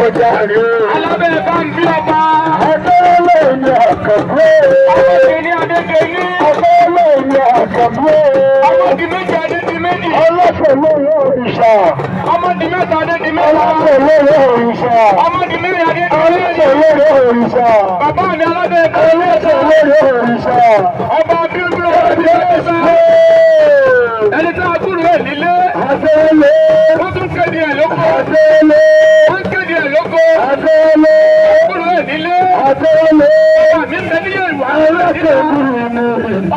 ọjà rè. Alábẹ́ bá ń bí ọba. Adéwọlé ni àkàbọ̀. Ọmọdéní Adékèní. Adéwọlé ni àkàbọ̀. Ọmọdé méjì Adédi méjì. Ọlọ́sẹ̀ lórí òrìṣà. Ọmọdé mẹ́ta Adédi mẹ́ta. Ọlọ́sẹ̀ lórí òrìṣà. Ọmọdé mẹ́rin Adédi méjì. Ọlọ́sẹ̀ lórí òrìṣà. Bàbá mi alábẹ́ bá ń bí Ọlọ́sẹ̀ lórí òrìṣà. ọba bíúdú ọdún ẹ̀sán. Ẹni tí a kúrò ẹ̀ nílé. Adéwọlé. Wọ́n tún kéde ẹ̀ lóko. Adéwọlé. Wọ́n kéde ẹ̀ lóko. Adéwọlé. Kúrò ẹ̀ nílé. Adéwọlé. Ọba mi tẹ́lẹ̀ yẹ̀ wá. Ọlọ́sẹ̀ lórí mi.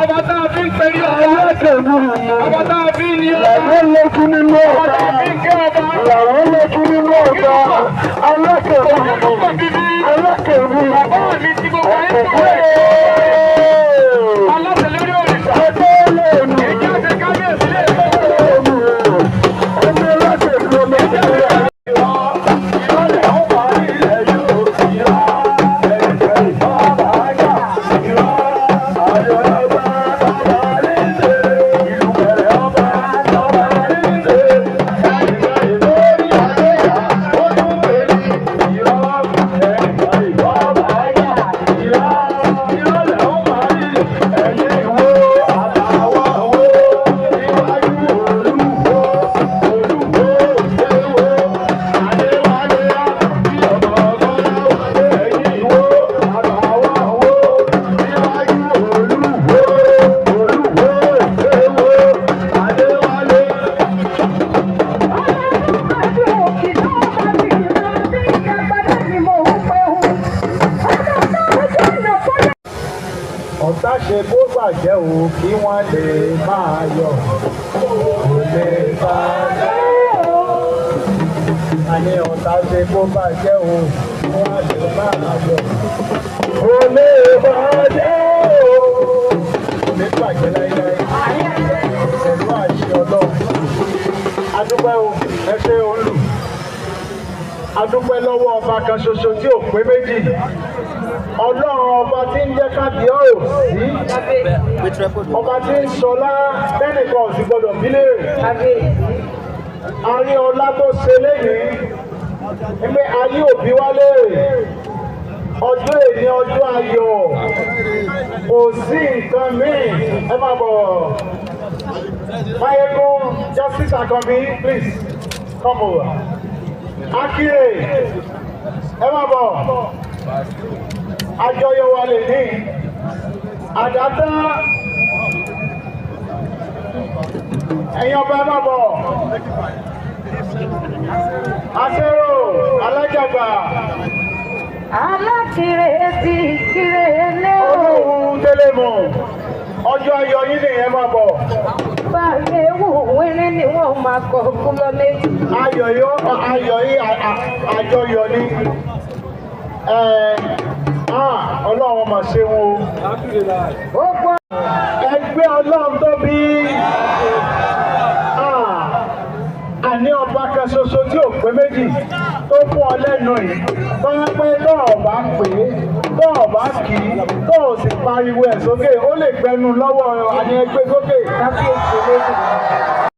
Ọba tá a fi ń pẹ̀lú ọba. Ọlọ́sẹ̀ lórí mi. Ọba tá a fi ń ní ọba. Làwọn lókun nínú Ọba tá ọ̀gá. a fi ń kẹ́ ọba. Làwọn lókun nínú ọ̀gá. Ọlọ́sẹ̀ lórí mi. Ọlọ́sẹ̀ lórí mi. Bàbá mi ti gbogbo ayé tó wẹ̀. Aláṣẹ lórí òrìṣà. Adéwọlé ni. Ìjọ ṣe kábíyèsí lè fẹ́. Ọ̀tá ṣe bó bàjẹ́ o kí wọ́n lè máa yọ̀ kò lè bàjẹ́ o. Àní ọ̀tá ṣe bó bàjẹ́ o kí wọ́n lè máa yọ̀ kò lè bàjẹ́ o. Kò lè bàjẹ́ láíláí pẹ̀lú àṣẹ Ọlọ́run. Adúpẹ́ o, ẹ ṣé olù. Adúpẹ́ lọ́wọ́ ọba kan ṣoṣo tí ò pé méjì. Ọlọ́run ọba tí ń jẹ́ kábíyèsí ọba tí ń sọlá bẹ́nìkan ò sì gbọdọ̀ bílẹ̀ a rí ọlá tó ṣe lẹ́yìn pé ayé òbí wálé ọjọ́ èní ọjọ́ ayọ̀ kò sí nǹkan míì ẹ máa bọ̀ Mayegun Justice Akanbi please come over Akire ẹ máa bọ̀. Àjọyọ̀ wa lè ní àdátá ẹ̀yin ọba ẹ má bọ̀ Aṣẹ́rò Alájàgbà Alákìrè ti kiri lé o. Olóhùn Tẹ́lẹ̀mù ọjọ́ ayọ̀ yín nìyẹn má bọ̀. Báyé wù wíní ni wọ́n máa kọ̀ kú lọ́lé. Ayọ̀ yìí àjọyọ̀ ni. Ọlọ́run mà ṣe wọn o. Ẹgbẹ́ Ọlọ́run tó bí àní ọba kan ṣoṣo tí ò pé méjì tó fún ọ lẹ́nu yìí tó ń pẹ́ tó ọ̀bá pè é tó ọ̀bá kì í tó ò sì pariwo ẹ̀ sókè ó lè gbẹnu lọ́wọ́ àní ẹgbẹ́ sókè.